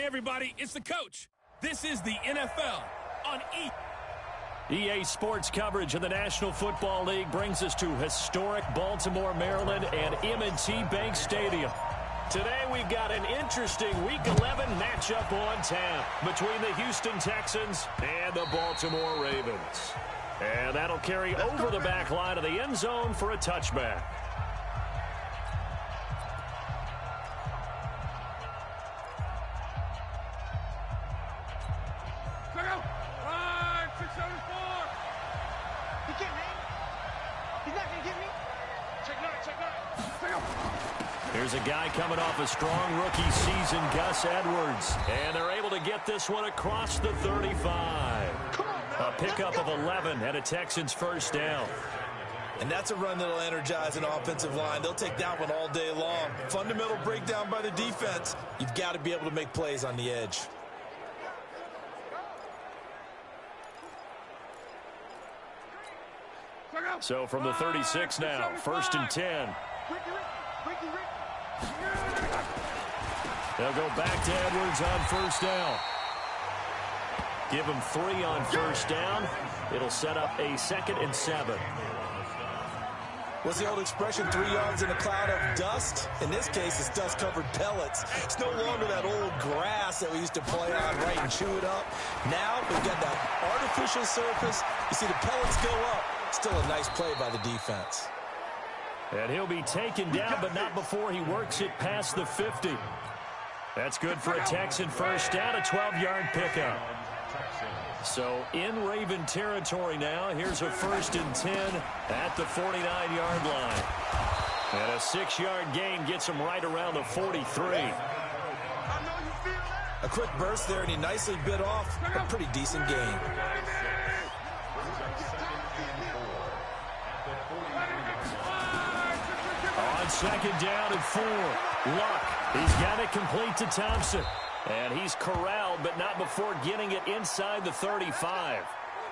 Hey, everybody, it's the coach. This is the NFL on E! EA Sports coverage of the National Football League brings us to historic Baltimore, Maryland, and M&T Bank Stadium. Today, we've got an interesting Week 11 matchup on tap between the Houston Texans and the Baltimore Ravens. And that'll carry over the back line of the end zone for a touchback. Here's a guy coming off a strong rookie season, Gus Edwards. And they're able to get this one across the 35. A pickup of 11 and a Texans first down. And that's a run that'll energize an offensive line. They'll take that one all day long. Fundamental breakdown by the defense. You've got to be able to make plays on the edge. So from the 36 now, 1st and 10. They'll go back to Edwards on first down. Give him 3 on first down. It'll set up a 2nd and 7. What's the old expression, 3 yards in a cloud of dust? In this case, it's dust-covered pellets. It's no longer that old grass that we used to play on, right, and chew it up. Now we've got that artificial surface. You see the pellets go up. Still a nice play by the defense. And he'll be taken down, but not before he works it past the 50. That's good for a Texan first down, a 12-yard pickup. So in Raven territory now, here's a 1st and 10 at the 49-yard line. And a 6-yard gain gets him right around the 43. A quick burst there, and he nicely bit off a pretty decent gain. On 2nd down and 4, Luck. He's got it complete to Thompson. And he's corralled, but not before getting it inside the 35.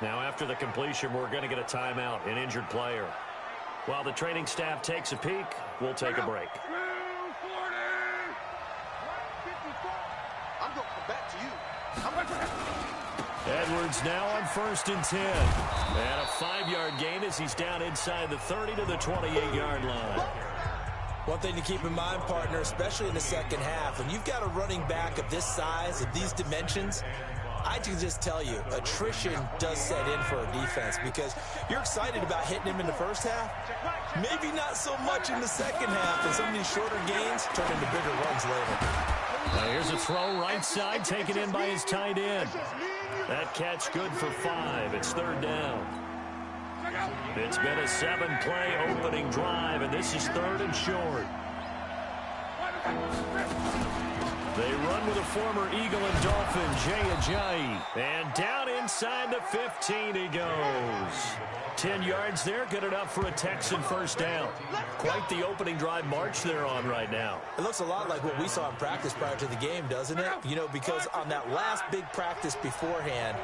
Now, after the completion, we're going to get a timeout, an injured player. While the training staff takes a peek, we'll take a break. Edwards now on 1st and 10. And a 5-yard gain as he's down inside the 30 to the 28-yard line. One thing to keep in mind, partner, especially in the second half, when you've got a running back of this size, of these dimensions, I can just tell you, attrition does set in for a defense because you're excited about hitting him in the first half. Maybe not so much in the second half, and some of these shorter gains turn into bigger runs later. Now here's a throw right side, taken in by his tight end. That catch good for 5. It's 3rd down. It's been a 7-play opening drive, and this is 3rd and short. They run with a former Eagle and Dolphin, Jay Ajayi. And down inside the 15 he goes. 10 yards there, good enough for a Texan first down. Quite the opening drive march they're on right now. It looks a lot like what we saw in practice prior to the game, doesn't it? You know, because on that last big practice beforehand,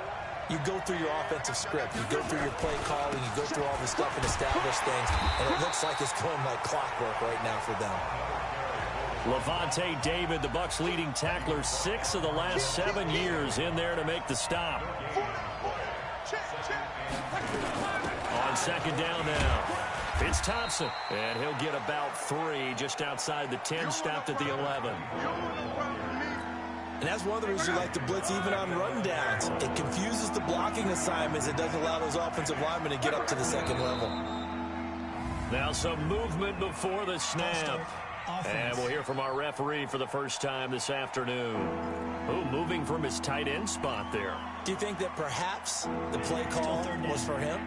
you go through your offensive script, you go through your play calling, you go through all the stuff and establish things, and it looks like it's going like clockwork right now for them. Levante David, the Bucs' leading tackler, 6 of the last 7 years in there to make the stop. On 2nd down now, it's Thompson, and he'll get about 3 just outside the 10, stopped at the 11. And that's one of the reasons you like to blitz even on rundowns. It confuses the blocking assignments. It doesn't allow those offensive linemen to get up to the second level. Now some movement before the snap. And we'll hear from our referee for the first time this afternoon. Ooh, moving from his tight end spot there. Do you think that perhaps the play call was for him?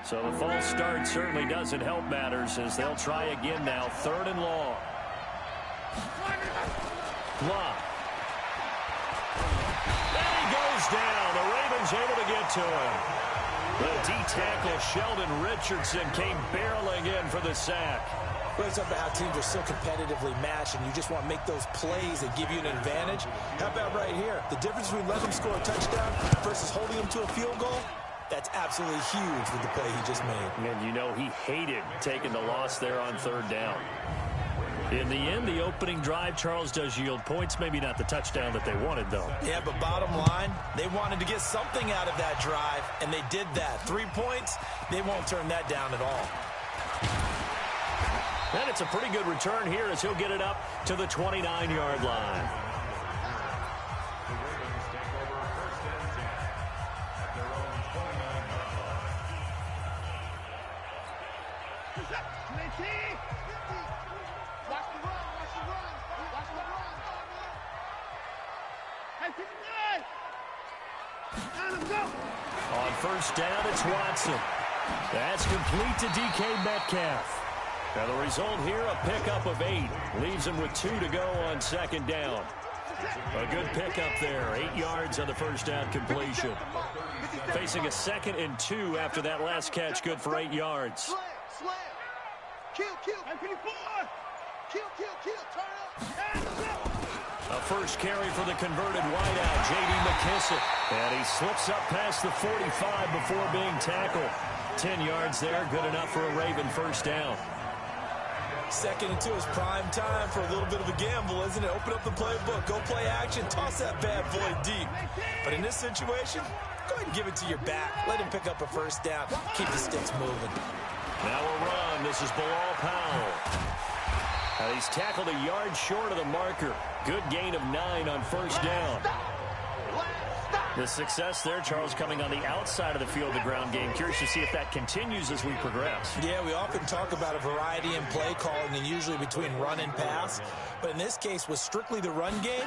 So the false start certainly doesn't help matters as they'll try again now. 3rd and long. Lock. And he goes down. The Ravens able to get to him. The D-tackle Sheldon Richardson came barreling in for the sack. Well, it's about how teams are so competitively matched, and you just want to make those plays that give you an advantage. How about right here? The difference between letting them score a touchdown versus holding them to a field goal, that's absolutely huge with the play he just made. And you know he hated taking the loss there on 3rd down. In the end, the opening drive, Charles, does yield points. Maybe not the touchdown that they wanted, though. Yeah, but bottom line, they wanted to get something out of that drive, and they did that. 3 points, they won't turn that down at all. And it's a pretty good return here as he'll get it up to the 29-yard line. On first down, it's Watson. That's complete to DK Metcalf. Now the result here, a pickup of 8. Leaves him with 2 to go on second down. A good pickup there. 8 yards on the first down completion. Facing a 2nd and 2 after that last catch, good for 8 yards. A first carry for the converted wideout, J.D. McKissick. And he slips up past the 45 before being tackled. 10 yards there, good enough for a Raven first down. 2nd and 2 is prime time for a little bit of a gamble, isn't it? Open up the playbook, go play action, toss that bad boy deep. But in this situation, go ahead and give it to your back. Let him pick up a first down. Keep the sticks moving. Now a run. This is Bilal Powell. He's tackled a yard short of the marker. Good gain of 9 on first down. The success there, Charles, coming on the outside of the field, the ground game. Curious to see if that continues as we progress. Yeah, we often talk about a variety in play calling and usually between run and pass. But in this case, with strictly the run game,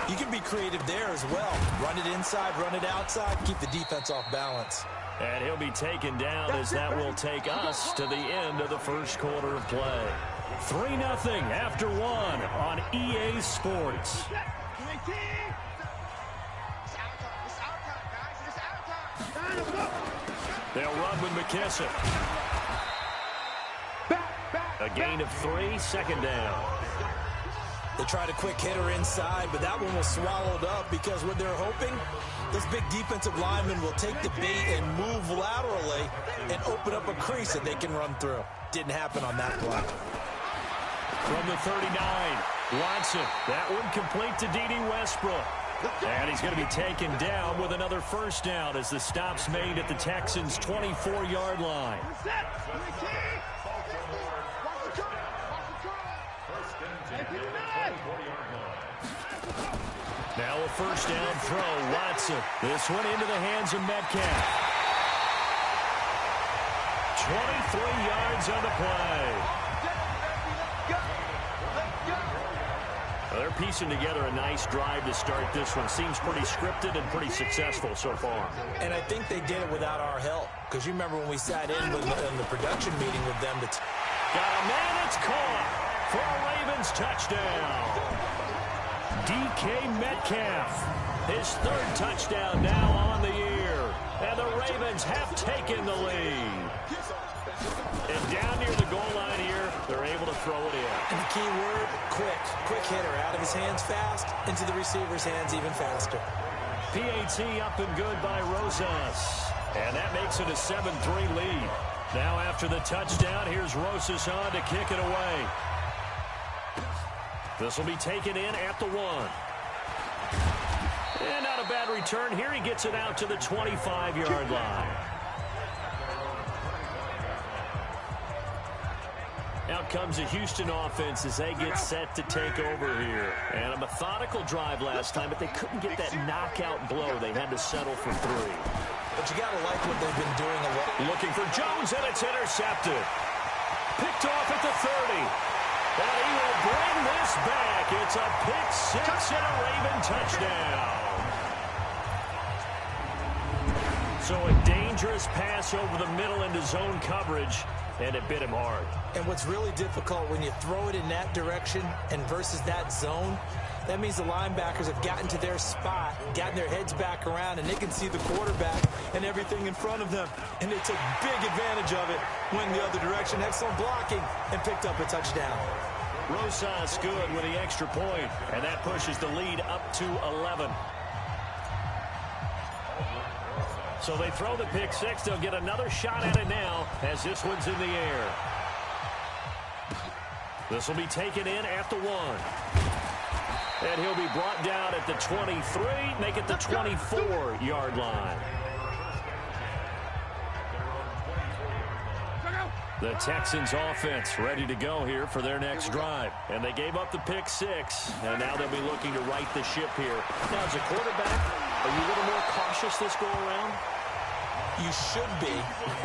you can be creative there as well. Run it inside, run it outside, keep the defense off balance. And he'll be taken down as that will take us to the end of the first quarter of play. 3-0 after 1 on EA Sports. They'll run with McKissick. A gain of 3, 2nd down. They tried a quick hitter inside, but that one was swallowed up because what they're hoping, those big defensive linemen will take the bait and move laterally and open up a crease that they can run through. Didn't happen on that play. From the 39, Watson. That one complete to D.D. Westbrook. And he's going to be taken down with another first down as the stop's made at the Texans' 24-yard line. Now a first down throw, Watson. This one into the hands of Metcalf. 23 yards on the play. They're piecing together a nice drive to start this one. Seems pretty scripted and pretty successful so far. And I think they did it without our help. Because you remember when we sat in the production meeting with them. Got a man, it's caught for a Ravens touchdown. DK Metcalf, his 3rd touchdown now on the year. And the Ravens have taken the lead. And down near the goal line here, they're able to throw it in. And the key word, quick. Quick hitter. Out of his hands fast, into the receiver's hands even faster. PAT up and good by Rosas. And that makes it a 7-3 lead. Now after the touchdown, here's Rosas on to kick it away. This will be taken in at the 1. And not a bad return here. He gets it out to the 25-yard line. Out comes the Houston offense as they get set to take over here. And a methodical drive last time, but they couldn't get that knockout blow. They had to settle for 3. But you got to like what they've been doing a lot. Looking for Jones, and it's intercepted. Picked off at the 30. And he will bring this back. It's a pick 6 and a Raven touchdown. So a dangerous pass over the middle into zone coverage, and it bit him hard. And what's really difficult when you throw it in that direction and versus that zone, that means the linebackers have gotten to their spot, gotten their heads back around, and they can see the quarterback and everything in front of them. And they took big advantage of it, went the other direction, excellent blocking, and picked up a touchdown. Rosas good with the extra point, and that pushes the lead up to 11. So they throw the pick 6. They'll get another shot at it now as this one's in the air. This will be taken in at the 1. And he'll be brought down at the 23, make it the 24-yard line. The Texans offense ready to go here for their next drive. And they gave up the pick 6, and now they'll be looking to right the ship here. Now, as a quarterback, are you a little more cautious this go-around? You should be,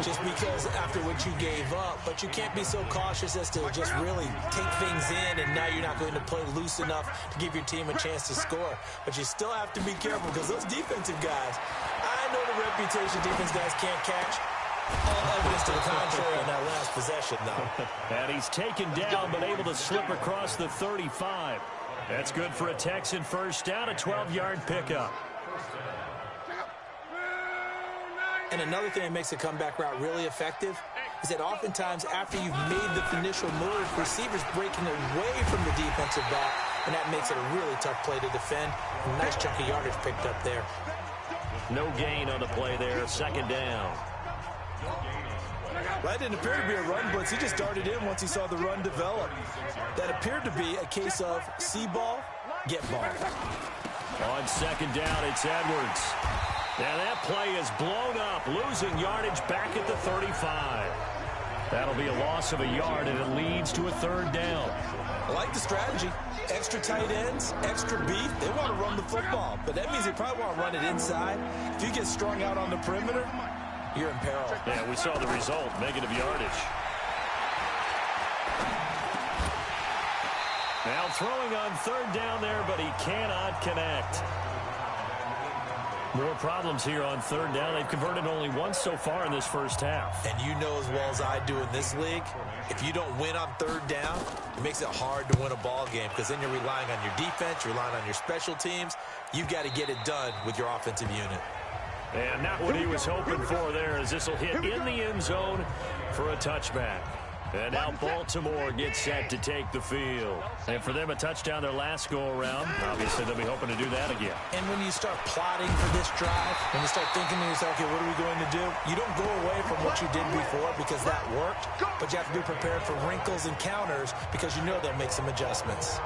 just because after what you gave up. But you can't be so cautious as to just really take things in, and now you're not going to play loose enough to give your team a chance to score. But you still have to be careful because those defensive guys, I know the reputation defense guys can't catch. All evidence to the contrary on that last possession, though. And he's taken down, but able to slip across the 35. That's good for a Texan first down, a 12-yard pickup. And another thing that makes a comeback route really effective is that oftentimes after you've made the initial move, receivers breaking away from the defensive back, and that makes it a really tough play to defend. A nice chunk of yardage picked up there. No gain on the play there, second down. That didn't appear to be a run blitz. He just darted in once he saw the run develop. That appeared to be a case of see ball, get ball. On second down, it's Edwards. Now that play is blown up, losing yardage back at the 35. That'll be a loss of a yard, and it leads to a third down. I like the strategy. Extra tight ends, extra beef. They want to run the football, but that means they probably want to run it inside. If you get strung out on the perimeter, you're in peril. Yeah, we saw the result, negative yardage. Now throwing on third down there, but he cannot connect. More problems here on third down. They've converted only once so far in this first half. And you know as well as I do in this league, if you don't win on third down, it makes it hard to win a ball game because then you're relying on your defense, you're relying on your special teams. You've got to get it done with your offensive unit. And not what he was hoping for there, as this will hit in the end zone for a touchback. And now Baltimore gets set to take the field. And for them, a touchdown their last go-around. Obviously, they'll be hoping to do that again. And when you start plotting for this drive, when you start thinking to yourself, okay, what are we going to do? You don't go away from what you did before because that worked, but you have to be prepared for wrinkles and counters because you know they'll make some adjustments.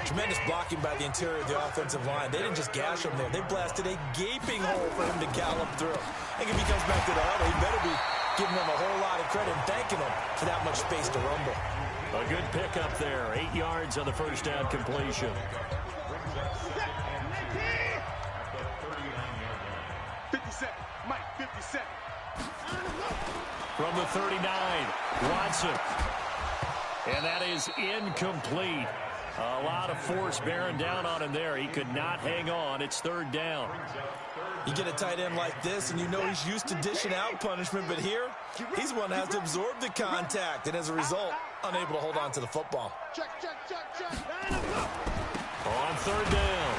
Tremendous blocking by the interior of the offensive line. They didn't just gash him there. They blasted a gaping hole for him to gallop through. I think if he comes back to the huddle, he better be giving them a whole lot of credit and thanking them for that much space to rumble. A good pickup there. 8 yards on the first down completion. 57, Mike, 57. From the 39, Watson. And that is incomplete. A lot of force bearing down on him there. He could not hang on. It's third down. You get a tight end like this, and you know he's used to dishing out punishment, but here, he's one that has to absorb the contact, and as a result, unable to hold on to the football. On third down,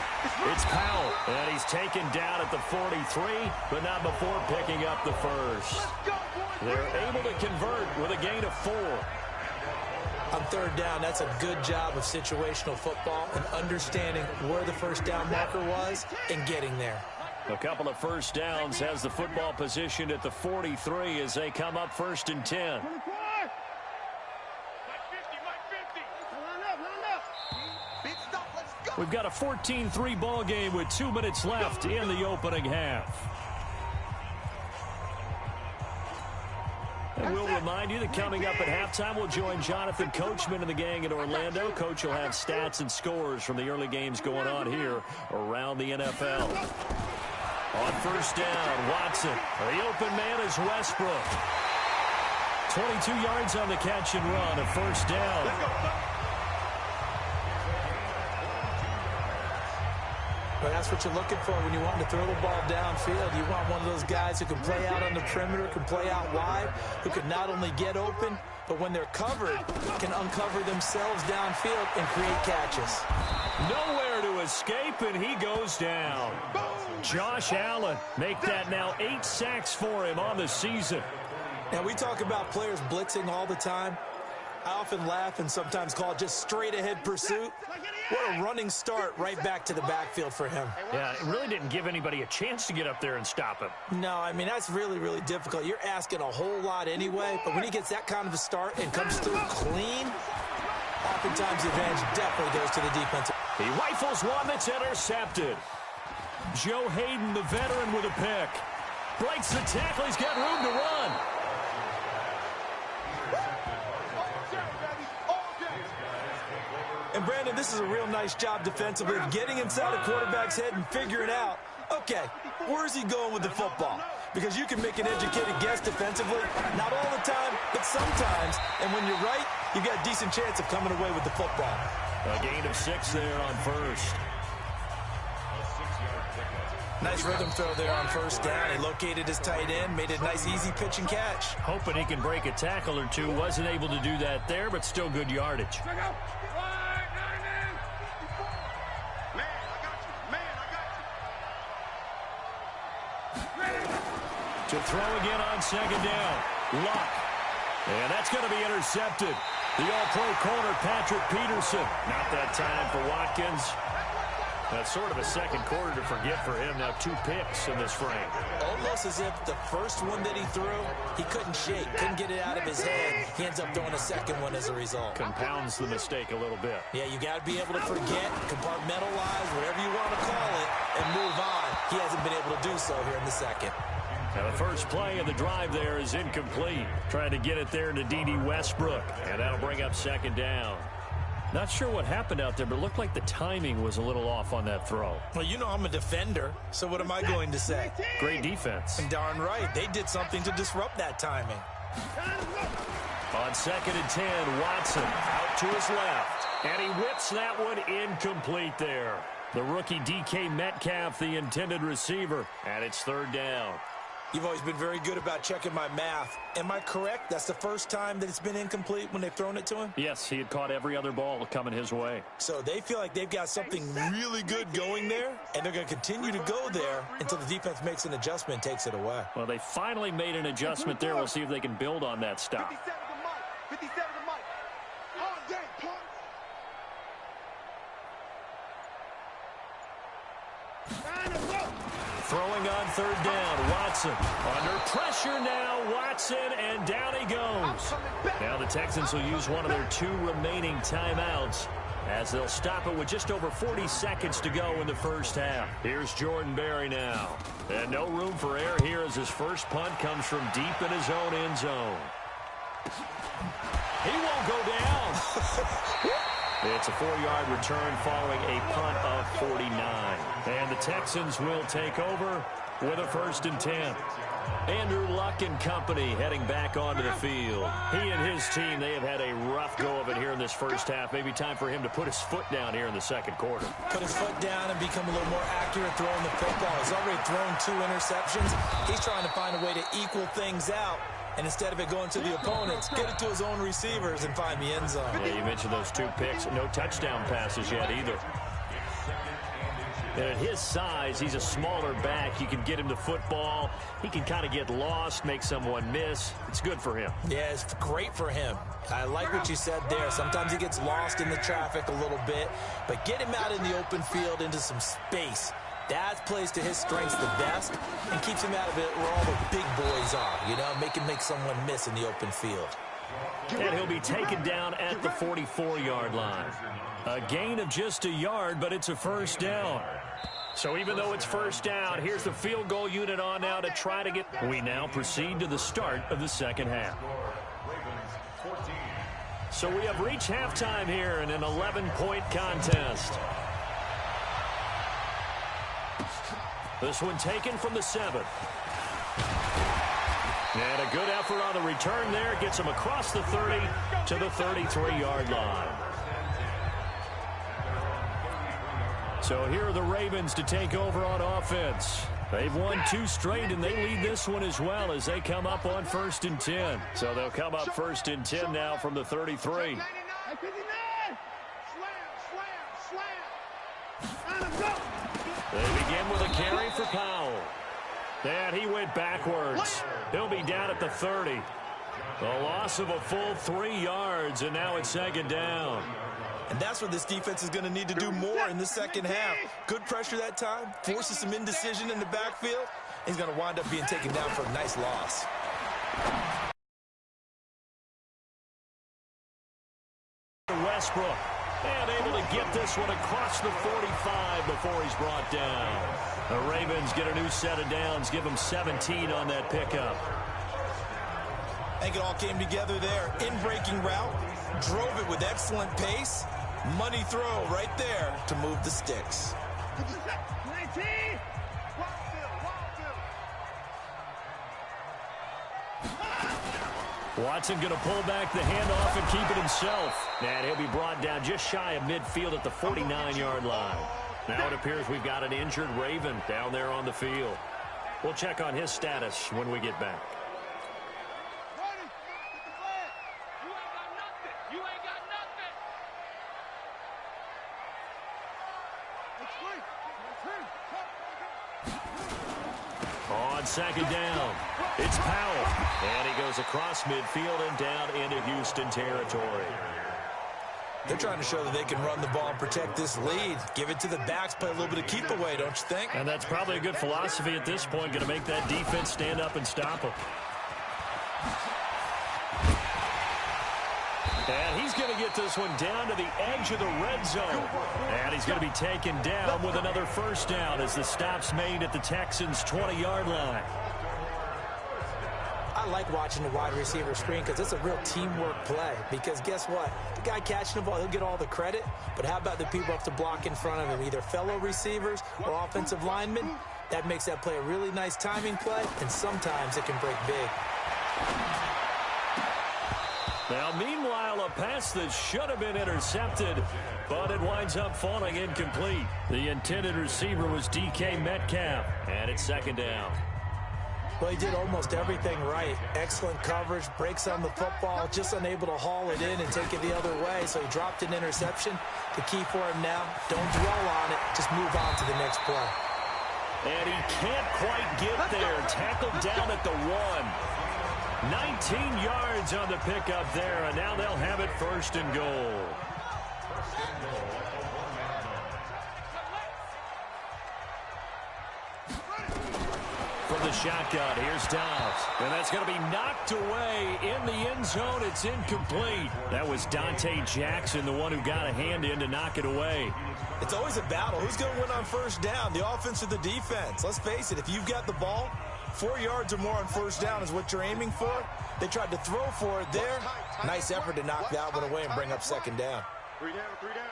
it's Powell, and he's taken down at the 43, but not before picking up the first. They're able to convert with a gain of 4. On third down, that's a good job of situational football and understanding where the first down marker was and getting there. A couple of first downs has the football positioned at the 43 as they come up first and 10. We've got a 14-3 ball game with 2 minutes left in the opening half. And we'll remind you that coming up at halftime, we'll join Jonathan Coachman and the gang in Orlando. Coach will have stats and scores from the early games going on here around the NFL. On first down, Watson. The open man is Westbrook. 22 yards on the catch and run, a first down. But that's what you're looking for when you want to throw the ball downfield. You want one of those guys who can play out on the perimeter, can play out wide, who can not only get open, but when they're covered, can uncover themselves downfield and create catches. Nowhere to escape, and he goes down. Josh Allen, make that now 8 sacks for him on the season. Now, we talk about players blitzing all the time. I often laugh and sometimes call it just straight-ahead pursuit. What a running start right back to the backfield for him. Yeah, it really didn't give anybody a chance to get up there and stop him. No, I mean, that's really, really difficult. You're asking a whole lot anyway, but when he gets that kind of a start and comes through clean, Oftentimes, the advantage definitely goes to the defense. He rifles one that's intercepted. Joe Hayden, the veteran, with a pick. Breaks the tackle. He's got room to run. And, Brandon, this is a real nice job defensively of getting inside a quarterback's head and figuring out, okay, where's he going with the football? Because you can make an educated guess defensively, not all the time, but sometimes. And when you're right, you've got a decent chance of coming away with the football. A gain of 6 there on first. Nice rhythm throw there on first down. He located his tight end, made a nice easy pitch and catch. Hoping he can break a tackle or two. Wasn't able to do that there, but still good yardage. To throw again on second down. Luck. And that's going to be intercepted. The all-pro corner, Patrick Peterson. Not that time for Watkins. That's sort of a second quarter to forget for him. Now 2 picks in this frame. Almost as if the first one that he threw, he couldn't shake, couldn't get it out of his head. He ends up throwing a second one as a result. Compounds the mistake a little bit. Yeah, you got to be able to forget, compartmentalize, whatever you want to call it, and move on. He hasn't been able to do so here in the second. Now the first play of the drive there is incomplete. Trying to get it there to D.D. Westbrook. And that'll bring up second down. Not sure what happened out there, but it looked like the timing was a little off on that throw. Well, you know I'm a defender, so what am I going to say? Great defense. And darn right, they did something to disrupt that timing. On 2nd and 10, Watson out to his left. And he whips that one incomplete there. The rookie DK Metcalf, the intended receiver. And it's 3rd down. You've always been very good about checking my math. Am I correct? That's the first time that it's been incomplete when they've thrown it to him? Yes, he had caught every other ball coming his way. So they feel like they've got something really good going there, and they're going to continue to go there until the defense makes an adjustment and takes it away. Well, they finally made an adjustment there. We'll see if they can build on that stop. 57 to Mike. All day, punk. Throwing on 3rd down, Watson. Under pressure now, Watson, and down he goes. Now the Texans will use one of their 2 remaining timeouts as they'll stop it with just over 40 seconds to go in the first half. Here's Jordan Berry now. And no room for error here as his first punt comes from deep in his own end zone. He won't go down. It's a 4-yard return following a punt of 49. And the Texans will take over with a 1st and 10. Andrew Luck and company heading back onto the field. He and his team, they have had a rough go of it here in this first half. Maybe time for him to put his foot down here in the second quarter. Put his foot down and become a little more accurate throwing the football. He's already thrown 2 interceptions. He's trying to find a way to equal things out. And instead of it going to the opponents, get it to his own receivers and find the end zone. Yeah, you mentioned those 2 picks. No touchdown passes yet either. And at his size, he's a smaller back. You can get him the football. He can kind of get lost, make someone miss. It's good for him. Yeah, it's great for him. I like what you said there. Sometimes he gets lost in the traffic a little bit. But get him out in the open field into some space. That plays to his strengths the best and keeps him out of it where all the big boys are, you know, make him make someone miss in the open field. And he'll be taken down at the 44-yard line. A gain of just a yard, but it's a 1st down. So even though it's 1st down, here's the field goal unit on now to try to get. We now proceed to the start of the second half. So we have reached halftime here in an 11-point contest. This one taken from the 7. And a good effort on the return there. Gets him across the 30 to the 33-yard line. So here are the Ravens to take over on offense. They've won 2 straight, and they lead this one as well as they come up on 1st and 10. So they'll come up 1st and 10 now from the 33. They begin with a carry for Powell. And he went backwards. He'll be down at the 30. A loss of a full 3 yards, and now it's 2nd down. And that's what this defense is going to need to do more in the second half. Good pressure that time, forces some indecision in the backfield. He's going to wind up being taken down for a nice loss. Westbrook. And able to get this one across the 45 before he's brought down. The Ravens get a new set of downs, give them 17 on that pickup. I think it all came together there. In-breaking route, drove it with excellent pace. Money throw right there to move the sticks. 19. Watson going to pull back the handoff and keep it himself. And he'll be brought down just shy of midfield at the 49-yard line. Now it appears we've got an injured Raven down there on the field. We'll check on his status when we get back. On second down, it's Powell. And he goes across midfield and down into Houston territory. They're trying to show that they can run the ball and protect this lead. Give it to the backs, play a little bit of keep away, don't you think? And that's probably a good philosophy at this point, going to make that defense stand up and stop them. And he's going to get this one down to the edge of the red zone. And he's going to be taken down with another first down as the stop's made at the Texans' 20-yard line. I like watching the wide receiver screen because it's a real teamwork play. Because guess what? The guy catching the ball, he'll get all the credit. But how about the people up to block in front of him, either fellow receivers or offensive linemen? That makes that play a really nice timing play, and sometimes it can break big. Now, meanwhile, a pass that should have been intercepted, but it winds up falling incomplete. The intended receiver was DK Metcalf, and it's second down. Well, he did almost everything right. Excellent coverage, breaks on the football, just unable to haul it in and take it the other way, so he dropped an interception. The key for him now, don't dwell on it, just move on to the next play. And he can't quite get there. Tackled down at the 1. 19 yards on the pickup there, and now they'll have it first and goal. From the shotgun, here's Dobbs. And that's going to be knocked away in the end zone. It's incomplete. That was Dante Jackson, the one who got a hand in to knock it away. It's always a battle. Who's going to win on first down, the offense or the defense? Let's face it, if you've got the ball, 4 yards or more on first down is what you're aiming for. They tried to throw for it there. Nice effort to knock that one away and bring up second down. 3 down, 3 down.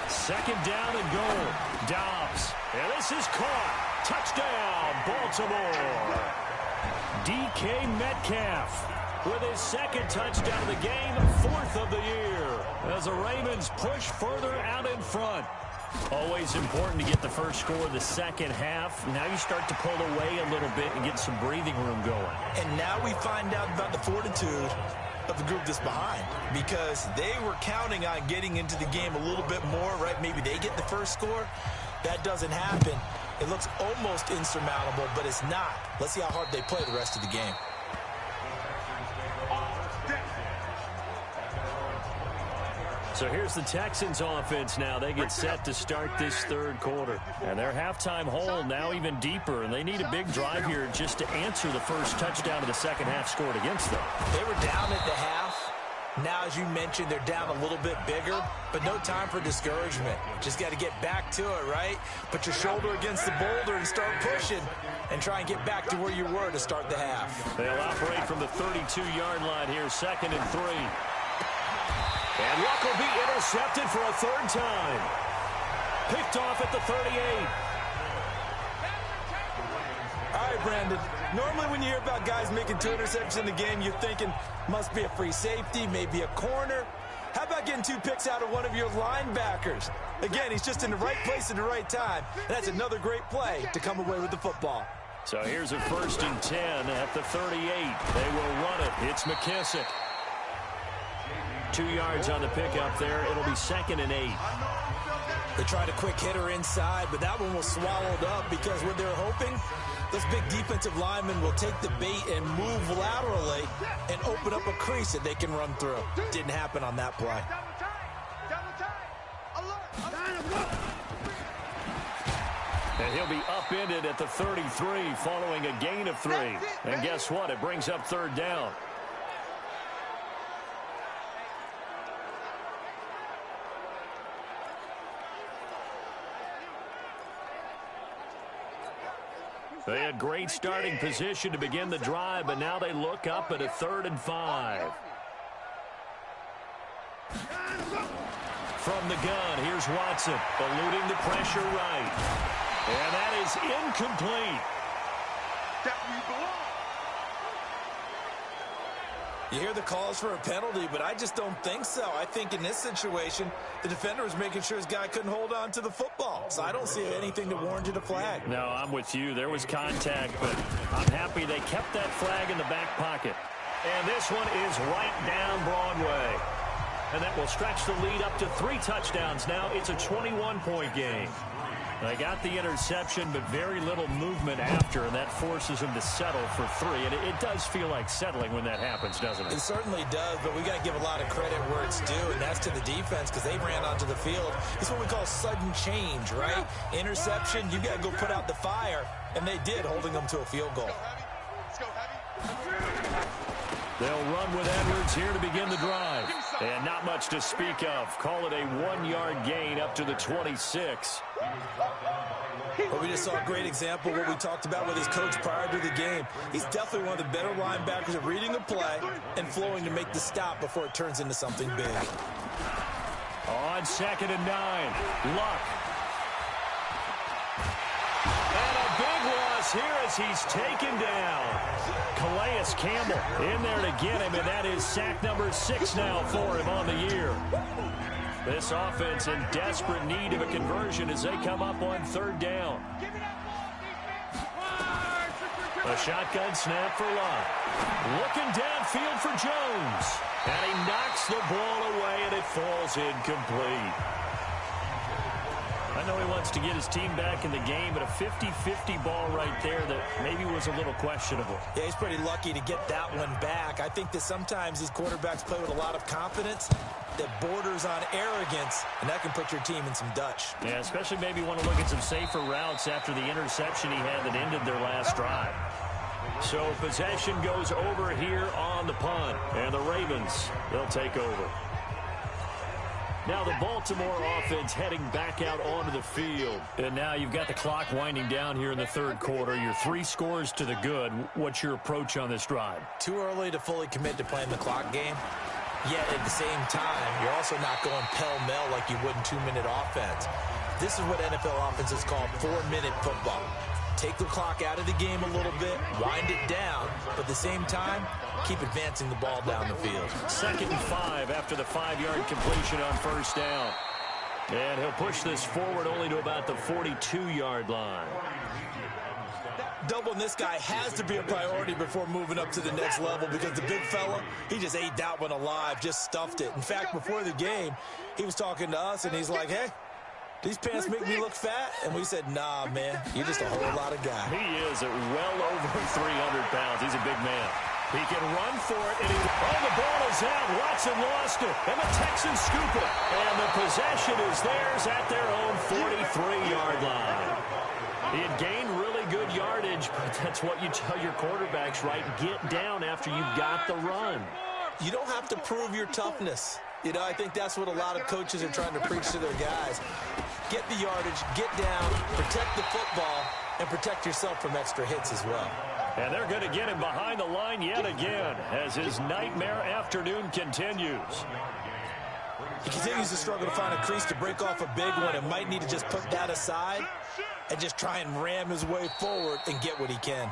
Second down and goal. Dobbs. And this is caught. Touchdown, Baltimore. DK Metcalf with his second touchdown of the game, 4th of the year. As the Ravens push further out in front. Always important to get the first score of the second half. Now you start to pull away a little bit and get some breathing room going. And now we find out about the fortitude of the group that's behind, because they were counting on getting into the game a little bit more, right? Maybe they get the first score. That doesn't happen. It looks almost insurmountable, but it's not. Let's see how hard they play the rest of the game. So here's the Texans offense now. They get set to start this third quarter. And their halftime hole now even deeper. And they need a big drive here just to answer the first touchdown of the second half scored against them. They were down at the half. Now, as you mentioned, they're down a little bit bigger, but no time for discouragement. Just got to get back to it, right? Put your shoulder against the boulder and start pushing and try and get back to where you were to start the half. They'll operate from the 32-yard line here, 2nd and 3. And Luck will be intercepted for a third time. Picked off at the 38. All right, Brandon. Normally when you hear about guys making 2 interceptions in the game, you're thinking must be a free safety, maybe a corner. How about getting 2 picks out of one of your linebackers? Again, he's just in the right place at the right time. And that's another great play to come away with the football. So here's a 1st and 10 at the 38. They will run it. It's McKissick. 2 yards on the pickup there. It'll be 2nd and 8. They tried a quick hitter inside, but that one was swallowed up because what they're hoping, those big defensive linemen will take the bait and move laterally and open up a crease that they can run through. Didn't happen on that play. And he'll be upended at the 33 following a gain of 3. And guess what? It brings up 3rd down. They had great starting position to begin the drive, but now they look up at a 3rd and 5. From the gun, here's Watson, eluding the pressure right. And that is incomplete. You hear the calls for a penalty, but I just don't think so. I think in this situation, the defender was making sure his guy couldn't hold on to the football. So I don't see anything that warranted a flag. No, I'm with you. There was contact, but I'm happy they kept that flag in the back pocket. And this one is right down Broadway. And that will stretch the lead up to 3 touchdowns. Now it's a 21-point game. They got the interception, but very little movement after, and that forces them to settle for 3. And it does feel like settling when that happens, doesn't it? It certainly does, but we got to give a lot of credit where it's due, and that's to the defense because they ran onto the field. It's what we call sudden change, right? Interception, you got to go put out the fire, and they did, holding them to a field goal. They'll run with Edwards here to begin the drive. And not much to speak of. Call it a 1-yard gain up to the 26. But we just saw a great example of what we talked about with his coach prior to the game. He's definitely one of the better linebackers at reading the play and flowing to make the stop before it turns into something big. On 2nd and 9, Luck. And a big loss here as he's taken down. Calais Campbell in there to get him, and that is sack number 6 now for him on the year. This offense in desperate need of a conversion as they come up on 3rd down. A shotgun snap for Luck. Looking downfield for Jones. And he knocks the ball away, and it falls incomplete. I know he wants to get his team back in the game, but a 50-50 ball right there that maybe was a little questionable. Yeah, he's pretty lucky to get that one back. I think that sometimes these quarterbacks play with a lot of confidence that borders on arrogance, and that can put your team in some Dutch. Yeah, especially maybe want to look at some safer routes after the interception he had that ended their last drive. So possession goes over here on the punt, and the Ravens, they'll take over. Now the Baltimore offense heading back out onto the field. And now you've got the clock winding down here in the 3rd quarter. You're 3 scores to the good. What's your approach on this drive? Too early to fully commit to playing the clock game. Yet at the same time, you're also not going pell-mell like you would in 2-minute offense. This is what NFL offenses call 4-minute football. Take the clock out of the game a little bit, wind it down, but at the same time, keep advancing the ball down the field. 2nd and 5 after the 5-yard completion on 1st down. And he'll push this forward only to about the 42-yard line. Doubling this guy has to be a priority before moving up to the next level because the big fella, he just ate that one alive, just stuffed it. In fact, before the game, he was talking to us, and he's like, hey, these pants make me look fat? And we said, nah, man, you're just a whole lot of guy. He is at well over 300 pounds. He's a big man. He can run for it, and the ball is out. Watson lost it, and the Texans scoop it. And the possession is theirs at their own 43-yard line. He had gained really good yardage, but that's what you tell your quarterbacks, right? Get down after you've got the run. You don't have to prove your toughness. You know, I think that's what a lot of coaches are trying to preach to their guys. Get the yardage, get down, protect the football, and protect yourself from extra hits as well. And they're going to get him behind the line yet again as his nightmare afternoon continues. He continues to struggle to find a crease to break off a big one and might need to just put that aside and just try and ram his way forward and get what he can.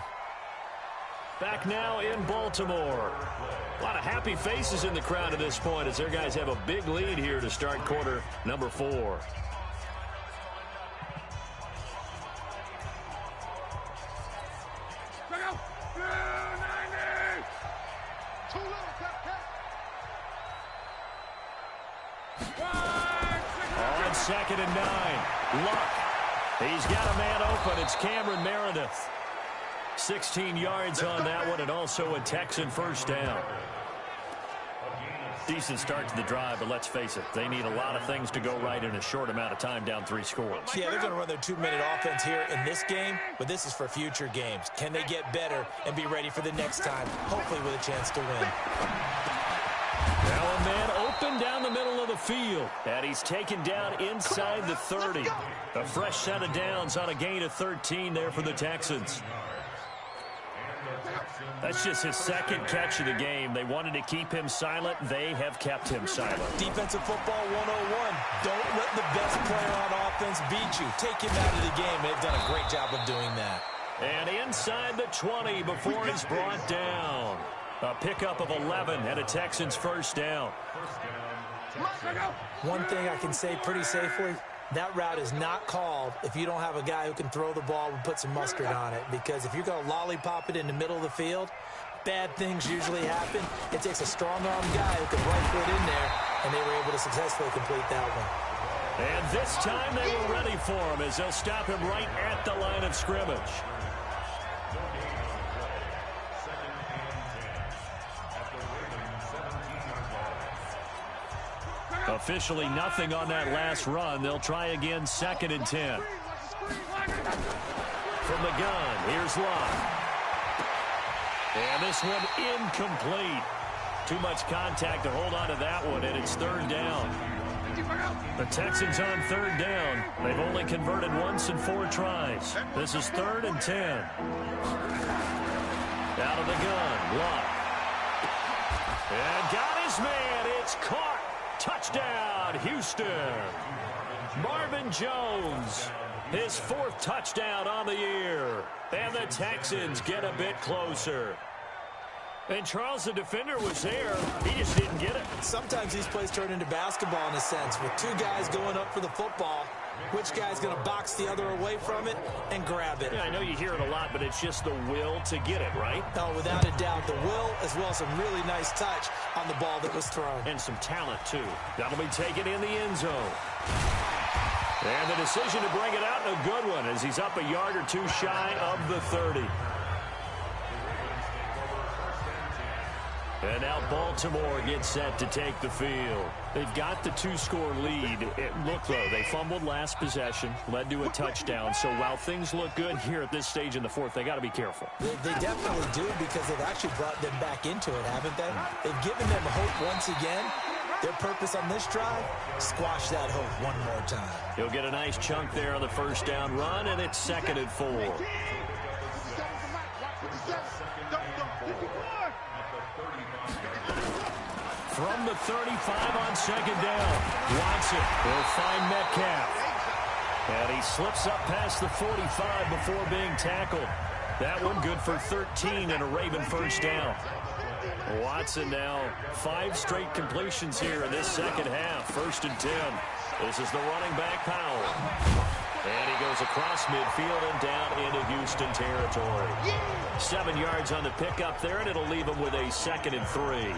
Back now in Baltimore. A lot of happy faces in the crowd at this point as their guys have a big lead here to start quarter number 4. On 2nd and 9, Luck. He's got a man open. It's Cameron Meredith. 16 yards on that one, and also a Texan 1st down. Decent start to the drive, but let's face it, they need a lot of things to go right in a short amount of time down 3 scores. Yeah, they're going to run their 2-minute offense here in this game, but this is for future games. Can they get better and be ready for the next time, hopefully with a chance to win? Now a man open down the middle of the field, and he's taken down inside the 30. A fresh set of downs on a gain of 13 there for the Texans. That's just his second catch of the game. They wanted to keep him silent. They have kept him silent. Defensive football 101. Don't let the best player on offense beat you. Take him out of the game. They've done a great job of doing that. And inside the 20 before he's brought down. A pickup of 11 and a Texans first down. One thing I can say pretty safely, that route is not called if you don't have a guy who can throw the ball and put some mustard on it. Because if you're going to lollipop it in the middle of the field, bad things usually happen. It takes a strong-arm guy who can right foot in there, and they were able to successfully complete that one. And this time they were ready for him as they'll stop him right at the line of scrimmage. Officially nothing on that last run. They'll try again, 2nd and 10. From the gun, here's Locke. And this one incomplete. Too much contact to hold on to that one, and it's 3rd down. The Texans on 3rd down. They've only converted once in 4 tries. This is 3rd and 10. Out of the gun, Locke. And got his man. It's caught. Touchdown, Houston. Marvin Jones, his 4th touchdown on the year. And the Texans get a bit closer. And Charles, the defender, was there. He just didn't get it. Sometimes these plays turn into basketball in a sense, with 2 guys going up for the football. Which guy's going to box the other away from it and grab it? Yeah, I know you hear it a lot, but it's just the will to get it, right? Oh, without a doubt. The will, as well as some really nice touch on the ball that was thrown. And some talent, too. That'll be taken in the end zone. And the decision to bring it out, a good one, as he's up a yard or 2 shy of the 30. And now Baltimore gets set to take the field. They've got the 2-score lead. Look, though, they fumbled last possession, led to a touchdown. So while things look good here at this stage in the 4th, they got to be careful. They definitely do, because they've actually brought them back into it, haven't they? They've given them hope once again. Their purpose on this drive, squash that hope one more time. He'll get a nice chunk there on the first down run, and it's 2nd and 4. From the 35 on 2nd down, Watson will find Metcalf. And he slips up past the 45 before being tackled. That one good for 13 and a Raven first down. Watson now 5 straight completions here in this second half. 1st and 10. This is the running back, Powell. And he goes across midfield and down into Houston territory. 7 yards on the pickup there, and it'll leave him with a 2nd and 3.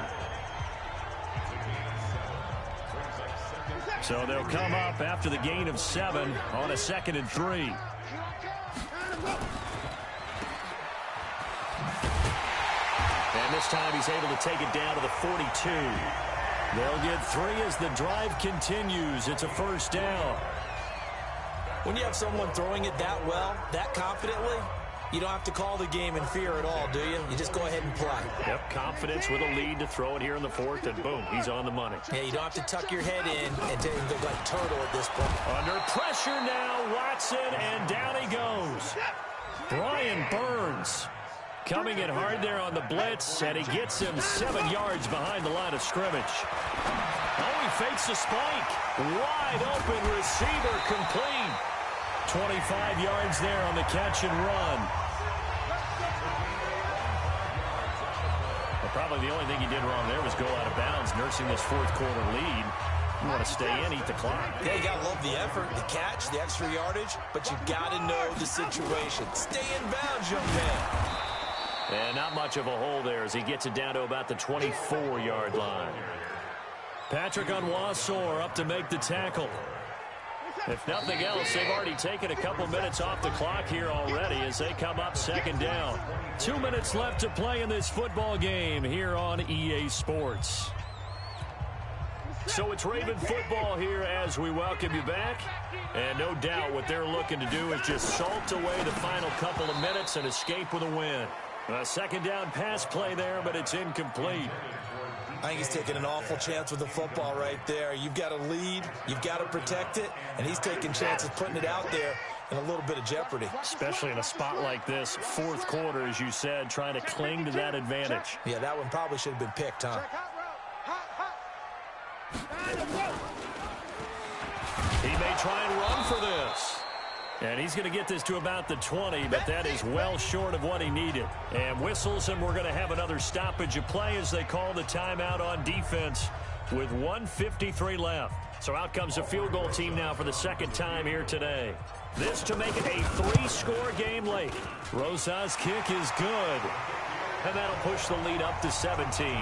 So they'll come up after the gain of 7 on a 2nd and 3. And this time he's able to take it down to the 42. They'll get 3 as the drive continues. It's a first down. When you have someone throwing it that well, that confidently, you don't have to call the game in fear at all, do you? You just go ahead and play. Yep, confidence with a lead to throw it here in the 4th, and boom, he's on the money. Yeah, you don't have to tuck your head in and look like turtle at this point. Under pressure now, Watson, and down he goes. Brian Burns coming in hard there on the blitz, and he gets him 7 yards behind the line of scrimmage. Oh, he fakes a spike. Wide open receiver complete. 25 yards there on the catch and run. Well, probably the only thing he did wrong there was go out of bounds, nursing this 4th quarter lead. You want to stay in, eat the clock. Yeah, you got to love the effort, the catch, the extra yardage, but you got to know the situation. Stay in bounds, young man. And not much of a hole there as he gets it down to about the 24-yard line. Patrick Onwuasor up to make the tackle. If nothing else, they've already taken a couple minutes off the clock here already as they come up 2nd down. 2 minutes left to play in this football game here on EA Sports. So it's Raven football here as we welcome you back. And no doubt what they're looking to do is just salt away the final couple of minutes and escape with a win. A second down pass play there, but it's incomplete. I think he's taking an awful chance with the football right there. You've got to lead, you've got to protect it, and he's taking chances putting it out there in a little bit of jeopardy. Especially in a spot like this, fourth quarter, as you said, trying to cling to that advantage. Yeah, that one probably should have been picked, huh? He may try and run for this. And he's going to get this to about the 20, but that is well short of what he needed. And whistles, and we're going to have another stoppage of play as they call the timeout on defense with 1:53 left. So out comes the field goal team now for the second time here today. This to make it a 3-score game late. Rosa's kick is good. And that'll push the lead up to 17.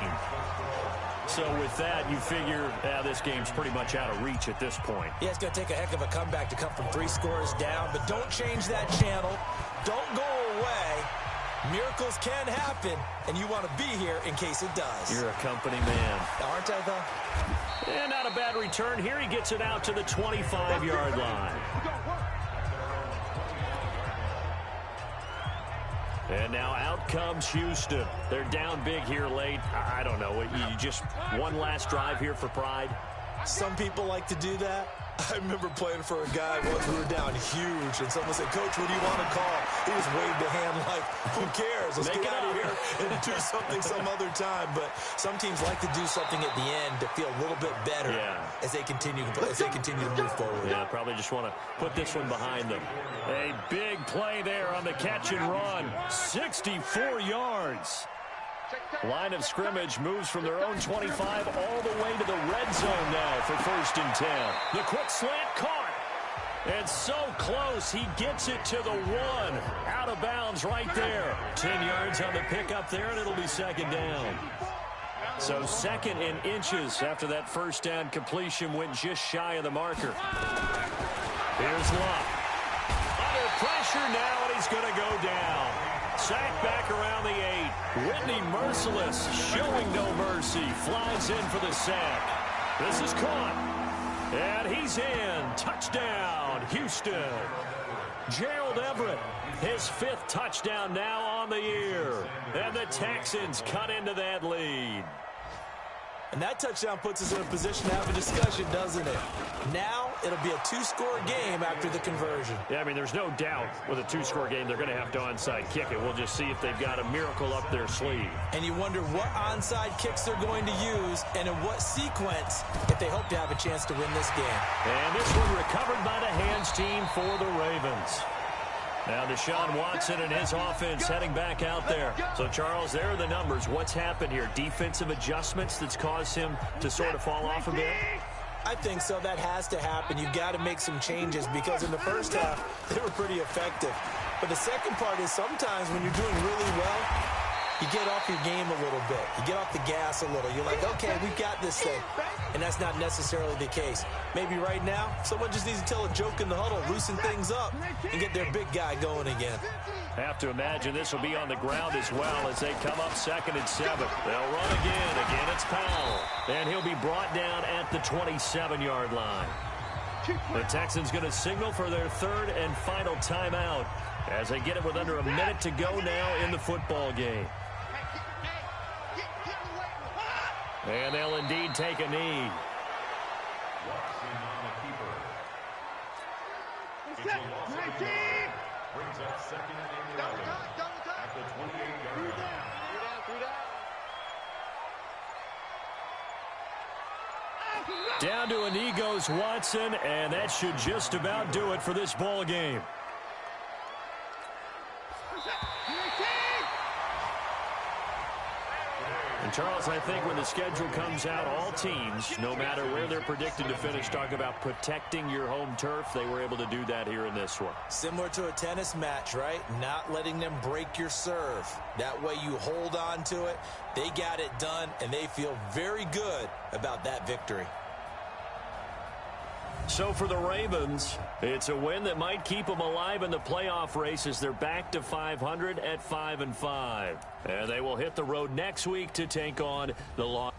So with that, you figure this game's pretty much out of reach at this point. Yeah, it's going to take a heck of a comeback to come from 3 scores down, but don't change that channel. Don't go away. Miracles can happen, and you want to be here in case it does. You're a company man. Aren't I, though? And not a bad return here. He gets it out to the 25-yard line. And now out comes Houston. They're down big here late. I don't know. You just one last drive here for pride? Some people like to do that. I remember playing for a guy once we were down huge, and someone said, "Coach, what do you want to call?" He just waved a hand like, who cares? Let's get out of here and do something some other time. But some teams like to do something at the end to feel a little bit better as they continue to move forward. Yeah, probably just want to put this one behind them. A big play there on the catch and run. 64 yards. Line of scrimmage moves from their own 25 all the way to the red zone now for 1st and 10. The quick slant caught. And so close, he gets it to the 1. Out of bounds right there. 10 yards on the pickup there, and it'll be second down. So 2nd and inches after that first down completion went just shy of the marker. Here's Luck. Under pressure now, and he's going to go down. Sacked back around the 8. Whitney Merciless, showing no mercy, flies in for the sack. This is caught. And he's in. Touchdown, Houston. Gerald Everett, his 5th touchdown now on the year. And the Texans cut into that lead. And that touchdown puts us in a position to have a discussion, doesn't it? Now it'll be a 2-score game after the conversion. Yeah, I mean, there's no doubt with a 2-score game they're going to have to onside kick it. We'll just see if they've got a miracle up their sleeve. And you wonder what onside kicks they're going to use and in what sequence if they hope to have a chance to win this game. And this one recovered by the hands team for the Ravens. Now Deshaun Watson and his offense heading back out there. So, Charles, there are the numbers. What's happened here? Defensive adjustments that's caused him to sort of fall off a bit? I think so. That has to happen. You've got to make some changes because in the first half, they were pretty effective. But the second part is sometimes when you're doing really well, you get off your game a little bit. You get off the gas a little. You're like, okay, we've got this thing. And that's not necessarily the case. Maybe right now, someone just needs to tell a joke in the huddle, loosen things up, and get their big guy going again. Have to imagine this will be on the ground as well as they come up 2nd and 7. They'll run again. Again, it's Powell. And he'll be brought down at the 27-yard line. The Texans going to signal for their 3rd and final timeout as they get it with under a minute to go now in the football game. And they'll indeed take a knee. Brings up 2nd and 11 at the 28-yard line. Down to a knee goes Watson, and that should just about do it for this ball game. And, Charles, I think when the schedule comes out, all teams, no matter where they're predicted to finish, talk about protecting your home turf. They were able to do that here in this one. Similar to a tennis match, right? Not letting them break your serve. That way you hold on to it. They got it done, and they feel very good about that victory. So for the Ravens, it's a win that might keep them alive in the playoff race as they're back to 500 at 5-5. And they will hit the road next week to take on the Los